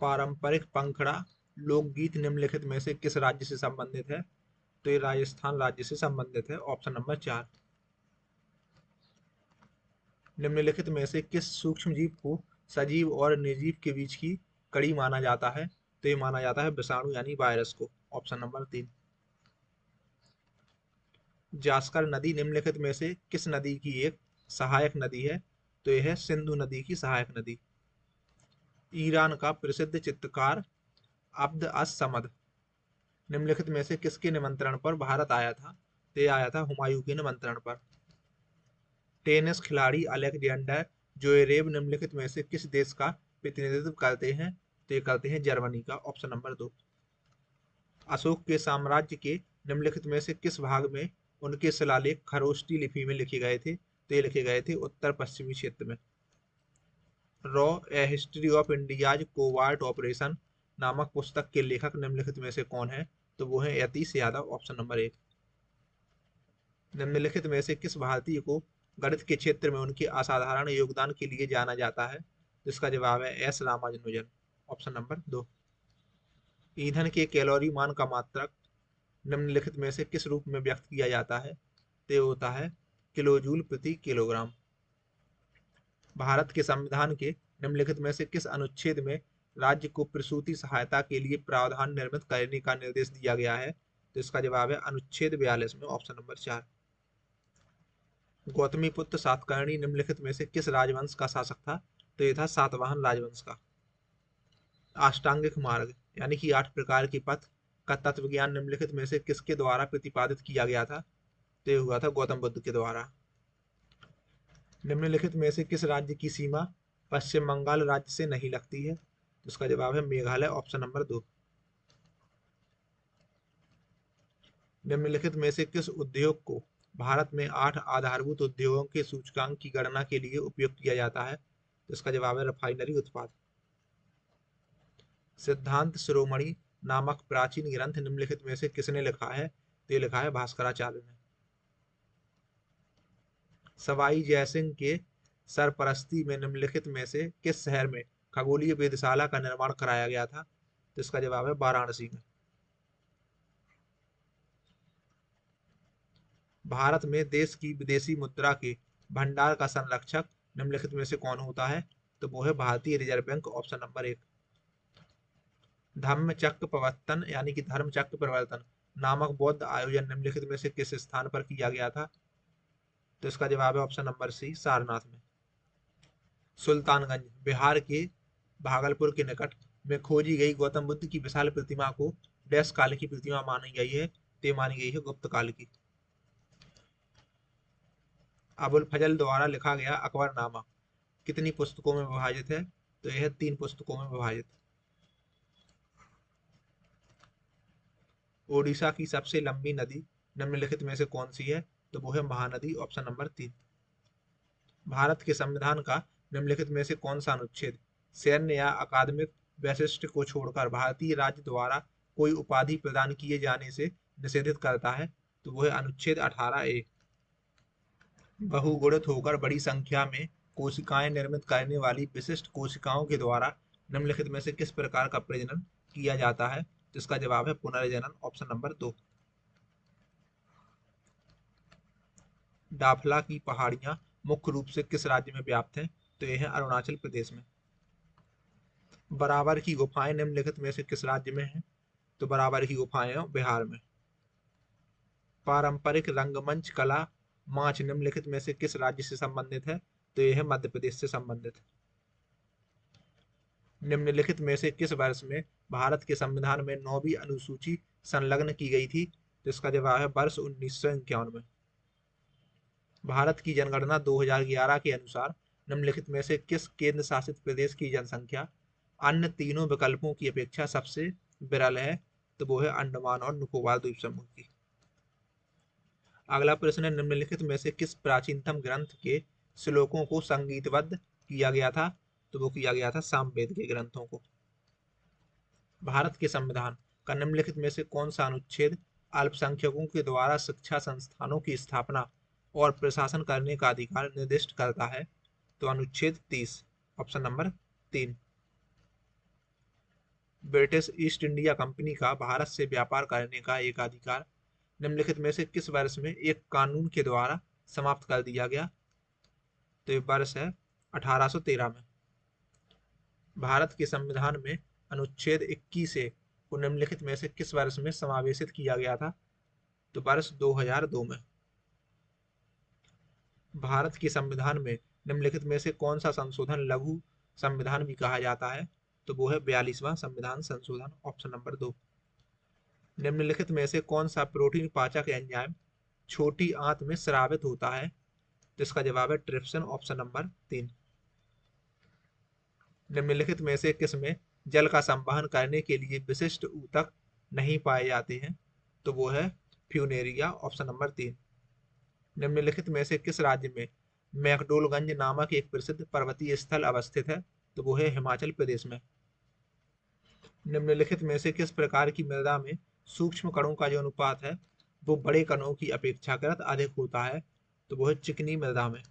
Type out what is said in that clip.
पारंपरिक पंखड़ा लोकगीत निम्नलिखित में से किस राज्य से संबंधित है? तो ये राजस्थान राज्य से संबंधित है, ऑप्शन नंबर 4। निम्नलिखित में से किस सूक्ष्म जीव को सजीव और निर्जीव के बीच की कड़ी माना जाता है? तो ये माना जाता है विषाणु यानी वायरस को, ऑप्शन नंबर 3। जास्कर नदी निम्नलिखित में से किस नदी की एक सहायक नदी है? तो यह है सिंधु नदी की सहायक नदी। ईरान का प्रसिद्ध चित्रकार अब्द अस समद निम्नलिखित में से किसके निमंत्रण पर भारत आया था? तो ये आया था हुमायूं के निमंत्रण पर। टेनिस खिलाड़ी अलेक्जेंडर ज्वेरेव निम्नलिखित में से किस देश का प्रतिनिधित्व करते हैं? तो ये करते हैं जर्मनी का, ऑप्शन नंबर 2। अशोक के साम्राज्य के निम्नलिखित में से किस भाग में उनके शिलालेख खरोष्टी लिपि में लिखे गए थे? तो ये लिखे गए थे उत्तर पश्चिमी क्षेत्र में। रॉ a history of India's covert operation नामक पुस्तक के लेखक निम्नलिखित में से कौन है? तो वो है यतीश यादव, ऑप्शन नंबर 1। निम्नलिखित में से किस भारतीय को गणित के क्षेत्र में उनके असाधारण योगदान के लिए जाना जाता है? जिसका जवाब है एस रामानुजन, ऑप्शन नंबर 2। ईंधन के कैलोरी मान का मात्रक निम्नलिखित में से किस रूप में व्यक्त किया जाता है? तो ये होता है किलोजूल प्रति किलोग्राम। भारत के संविधान के निम्नलिखित में से किस अनुच्छेद में राज्य को प्रसूति सहायता के लिए प्रावधान निर्मित करने का निर्देश दिया गया है? तो इसका जवाब है अनुच्छेद 42 में, ऑप्शन नंबर 4। गौतमीपुत्र सातकर्णी निम्नलिखित में से किस राजवंश का शासक था? तो ये था सातवाहन राजवंश का। अष्टांगिक मार्ग यानी कि 8 प्रकार की पथ का तत्व ज्ञान निम्नलिखित में से किसके द्वारा प्रतिपादित किया गया था? तो ये हुआ था गौतम बुद्ध के द्वारा। निम्नलिखित में से किस राज्य की सीमा पश्चिम बंगाल राज्य से नहीं लगती है? तो इसका जवाब है मेघालय, ऑप्शन नंबर 2। निम्नलिखित में से किस उद्योग को भारत में 8 आधारभूत उद्योगों के सूचकांक की गणना के लिए उपयोग किया जाता है? तो इसका जवाब है रिफाइनरी उत्पाद। सिद्धांत शिरोमणि नामक प्राचीन ग्रंथ निम्नलिखित में से किसने लिखा है? तो ये लिखा है भास्कराचार्य ने। सवाई जयसिंह के सरपरस्ती में निम्नलिखित में से किस शहर में खगोलीय वेधशाला का निर्माण कराया गया था? तो इसका जवाब है वाराणसी में। भारत में देश की विदेशी मुद्रा के भंडार का संरक्षक निम्नलिखित में से कौन होता है? तो वो है भारतीय रिजर्व बैंक, ऑप्शन नंबर 1। धम्म चक्र प्रवर्तन यानी कि धर्म चक्र प्रवर्तन नामक बौद्ध आयोजन निम्नलिखित में से किस स्थान पर किया गया था? तो इसका जवाब है ऑप्शन नंबर सी, सारनाथ में। सुल्तानगंज बिहार के भागलपुर के निकट में खोजी गई गौतम बुद्ध की विशाल प्रतिमा को डैश काल की प्रतिमा मानी गई है? तो मानी गई है गुप्त काल की। अबुल फजल द्वारा लिखा गया अकबरनामा कितनी पुस्तकों में विभाजित है? तो यह 3 पुस्तकों में विभाजित। ओडिशा की सबसे लंबी नदी निम्नलिखित में से कौन सी है? तो वो है महानदी, ऑप्शन नंबर 3। भारत के संविधान का निम्नलिखित में से कौन सा अनुच्छेद सैन्य या अकादमिक वैशिष्ट को छोड़कर भारतीय राज्य द्वारा कोई उपाधि प्रदान किए जाने से निषेधित करता है? तो वो है अनुच्छेद 18A। बहुगुणित होकर बड़ी संख्या में कोशिकाएं निर्मित करने वाली विशिष्ट कोशिकाओं के द्वारा निम्नलिखित में से किस प्रकार का प्रजनन किया जाता है? जिसका जवाब है पुनर्जनन, ऑप्शन नंबर 2। डाफला की पहाड़ियां मुख्य रूप से किस राज्य में व्याप्त हैं? तो यह है अरुणाचल प्रदेश में। बराबर की गुफाएं निम्नलिखित में से किस राज्य में हैं? तो बराबर की गुफाएं बिहार में। पारंपरिक रंगमंच कला माच निम्नलिखित में से किस राज्य से संबंधित है? तो यह है मध्य प्रदेश से संबंधित। निम्नलिखित में से किस वर्ष में भारत के संविधान में 9वीं अनुसूची संलग्न की गई थी? तो इसका जवाब है वर्ष 1951 में। भारत की जनगणना 2011 के अनुसार निम्नलिखित में से किस केंद्र शासित प्रदेश की जनसंख्या अन्य तीनों विकल्पों की अपेक्षा सबसे विरल है? तो वो है अंडमान और निकोबार द्वीप समूह की। अगला प्रश्न है निम्नलिखित में से किस प्राचीनतम ग्रंथ के श्लोकों को संगीतबद्ध किया गया था? तो वो किया गया था सामवेद के ग्रंथों को। भारत के संविधान का निम्नलिखित में से कौन सा अनुच्छेद अल्पसंख्यकों के द्वारा शिक्षा संस्थानों की स्थापना और प्रशासन करने का अधिकार निर्दिष्ट करता है? तो अनुच्छेद 30, option number 3। British east India company का भारत से व्यापार करने का एक अधिकार निम्नलिखित में से किस वर्ष में एक कानून के द्वारा समाप्त कर दिया गया? तो ये वर्ष है 1813 में। भारत के संविधान में अनुच्छेद 21 को निम्नलिखित में से किस वर्ष में समावेशित किया गया था? तो वर्ष 2002 में। भारत के संविधान में निम्नलिखित में से कौन सा संशोधन लघु संविधान भी कहा जाता है? तो वो है 42वां संविधान संशोधन, ऑप्शन नंबर 2। निम्नलिखित में से कौन सा प्रोटीन पाचक एंजाइम छोटी आंत में स्रावित होता है? तो इसका जवाब है ट्रिप्सिन, ऑप्शन नंबर 3। निम्नलिखित में से किसमें जल का संवहन करने के लिए विशिष्ट ऊतक नहीं पाए जाते हैं? तो वो है फ्यूनेरिया, ऑप्शन नंबर 3। निम्नलिखित में से किस राज्य में मैकडोलगंज नामक एक प्रसिद्ध पर्वतीय स्थल अवस्थित है? तो वो है हिमाचल प्रदेश में। निम्नलिखित में से किस प्रकार की मृदा में सूक्ष्म कणों का जो अनुपात है वो बड़े कणों की अपेक्षाकृत अधिक होता है? तो वो है चिकनी मृदा में।